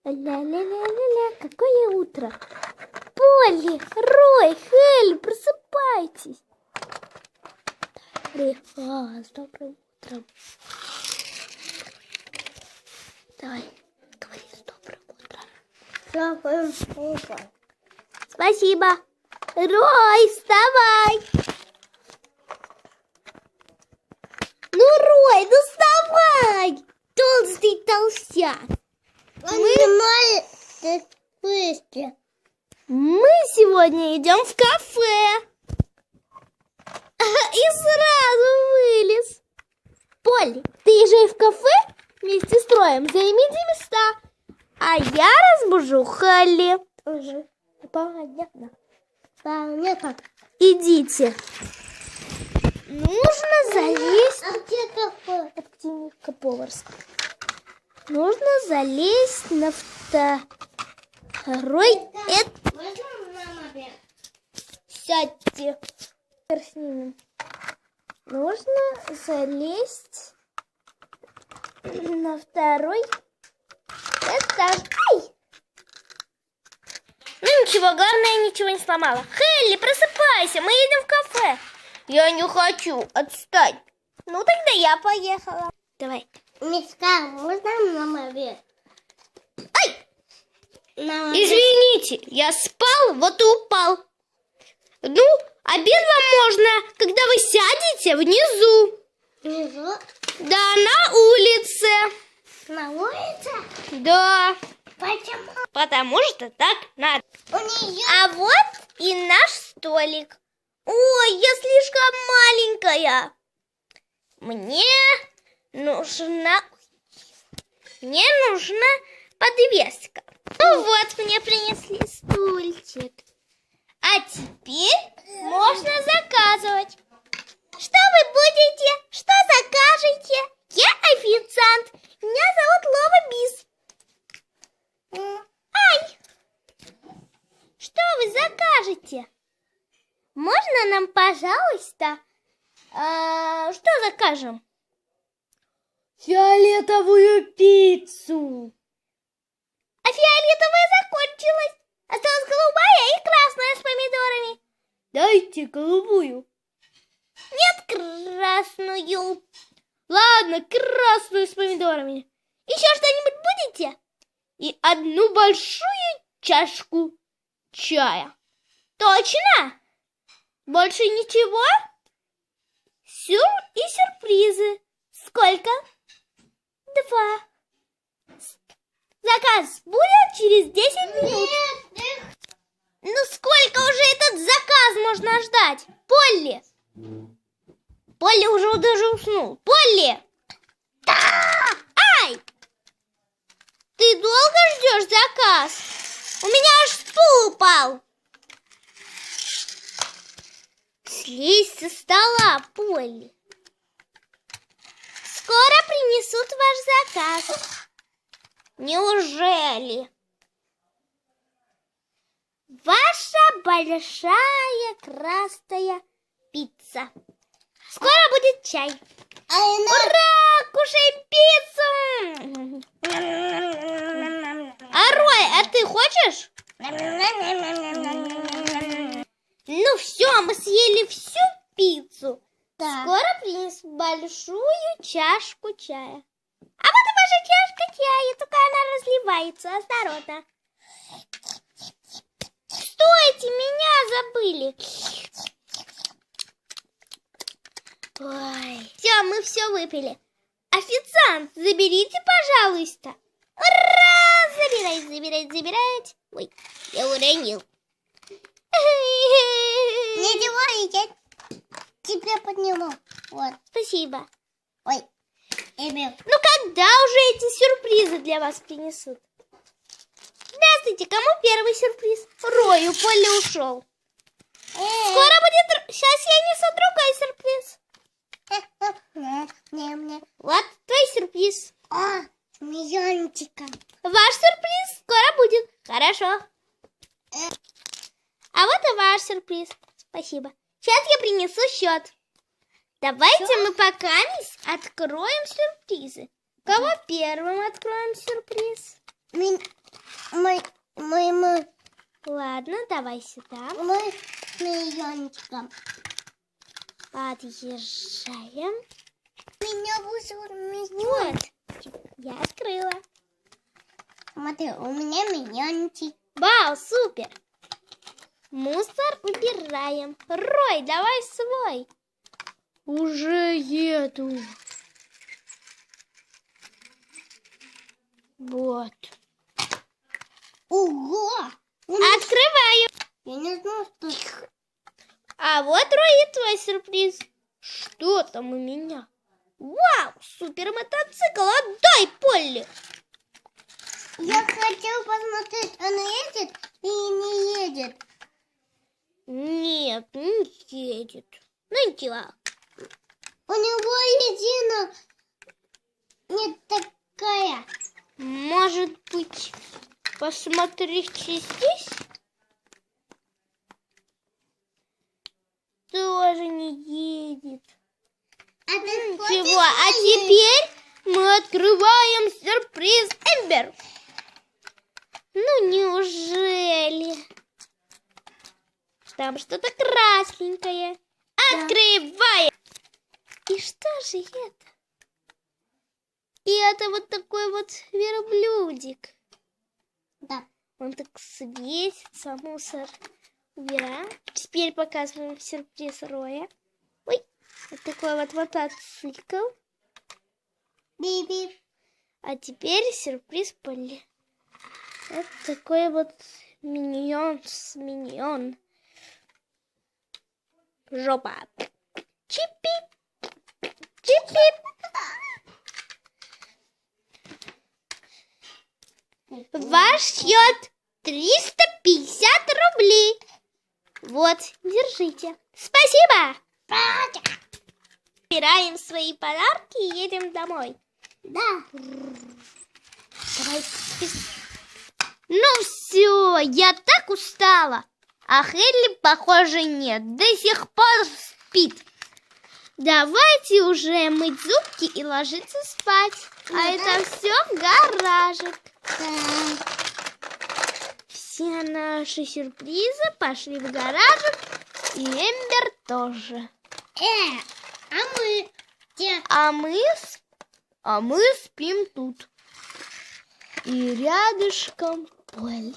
Ля-ля-ля-ля-ля, какое утро! Полли, Рой, Хелли, просыпайтесь! Рифас, доброе утро! Давай, говори с добрым утром. Доброе утро. Спасибо. Рой, вставай! Ну, Рой, ну вставай! Толстый толстяк. Мы сегодня идем в кафе. И сразу вылез. Полли, ты езжай в кафе вместе с Троем, займите места. А я разбужу Холли. Уже. Понятно. Понятно. Идите. Нужно залезть. А где кафе? Это Птеневка Поварская. Нужно залезть на второй этаж. Можно нам обед? Сядьте. Снимем. Нужно залезть на второй этаж. Ай! Ну ничего, главное, я ничего не сломала. Хелли, просыпайся, мы едем в кафе. Я не хочу, отстань. Ну тогда я поехала. Давай. Миска, можно нам обед? Ай! Нам обед. Извините, я спал, вот и упал. Ну, обед вам можно, когда вы сядете внизу. Внизу? Да, на улице. На улице? Да. Почему? Потому что так надо. У нее... А вот и наш столик. Ой, я слишком маленькая. Мне нужна подвеска. Ну вот, мне принесли стульчик. А теперь можно заказывать. Что вы будете? Что закажете? Я официант. Меня зовут Лова Бис. Ай! Что вы закажете? Можно нам, пожалуйста? Что закажем? Фиолетовую пиццу. А фиолетовая закончилась. Осталась голубая и красная с помидорами. Дайте голубую. Нет, красную. Ладно, красную с помидорами. Еще что-нибудь будете? И одну большую чашку чая. Точно? Больше ничего? И сюрпризы. Сколько? 2. Заказ будет через 10 минут. Ну сколько уже этот заказ можно ждать? Полли! Полли уже даже уснул. Полли! Да! Ай! Ты долго ждешь заказ? У меня аж стул упал. Слезь со стола, Полли. Скоро принесут ваш заказ. Неужели? Ваша большая красная пицца. Скоро будет чай. Ура! Кушаем пиццу! А Рой, а ты хочешь? Ну все, мы съели всю пиццу. Да. Скоро принесут большую чашку чая. А вот и ваша чашка чая, только она разливается. Осторожно. Стойте, меня забыли. Ой. Все, мы все выпили. Официант, заберите, пожалуйста. Ура! Забирать. Ой, я уронил. Ничего, я тебе подниму. Вот. Спасибо. Ой. Эмил. Ну когда уже эти сюрпризы для вас принесут? Здравствуйте, кому первый сюрприз? Рою, Полли ушел. Скоро будет... Сейчас я несу другой сюрприз. Мне. Вот твой сюрприз. О, миллиончика. Ваш сюрприз скоро будет. Хорошо. А вот и ваш сюрприз. Спасибо. Сейчас я принесу счет. Давайте мы пока откроем сюрпризы. Кого первым откроем сюрприз? Мы Ладно, давай сюда. с миньончиком. Подъезжаем. Меня вызовут миньон. Вот, я открыла. Смотри, у меня миньончик. Вау, супер! Мусор убираем. Рой, давай свой. Уже еду. Вот. Ого! Открываю. Я не знаю, что... А вот, Рой, и твой сюрприз. Что там у меня? Вау, супер мотоцикл. Отдай, Полли. Я хотел посмотреть, он едет или не едет. Нет, не едет. Ну, ничего. У него едина не такая. Может быть, посмотрите здесь? Тоже не едет. А ты Ничего, а теперь мы открываем сюрприз Эмбер. Ну, неужели? Там что-то красненькое. Открываем. И что же это? И это вот такой вот верблюдик. Да. Он так светится, мусор убираем. Теперь показываем сюрприз Роя. Ой, вот такой вот мотоцикл. Биби. А теперь сюрприз Полли. Вот такой вот миньон. Жопа. Чипи. Чипи. Ваш счет 350 рублей. Вот, держите. Спасибо. Собираем свои подарки и едем домой. Да. Давай. Ну все, я так устала. А Хелли, похоже, нет. До сих пор спит. Давайте уже мыть зубки и ложиться спать. А это все гаражик. Все наши сюрпризы пошли в гаражик. И Эмбер тоже. А мы где? А мы спим тут. И рядышком Полли.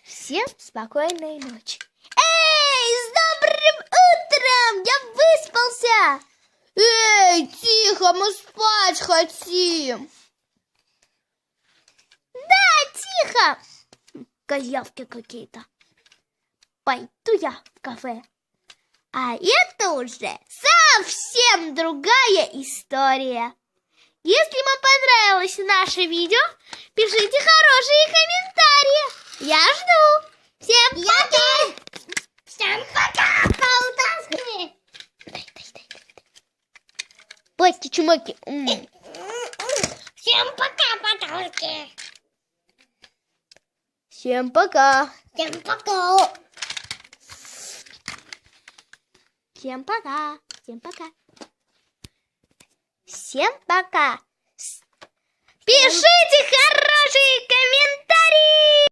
Всем спокойной ночи. Эй, с добрым утром! Я выспался! Эй, тихо, мы спать хотим. Да, тихо. Козявки какие-то. Пойду я в кафе. А это уже совсем другая история. Если вам понравилось наше видео, пишите хорошие комментарии. Я жду. Всем пока. Всем пока, полтавки. Дай. Пойте, чумаки. Всем пока, полтавки. Всем пока. Всем пока. Всем пока. Всем пока. Всем пока. Пишите хорошие комментарии.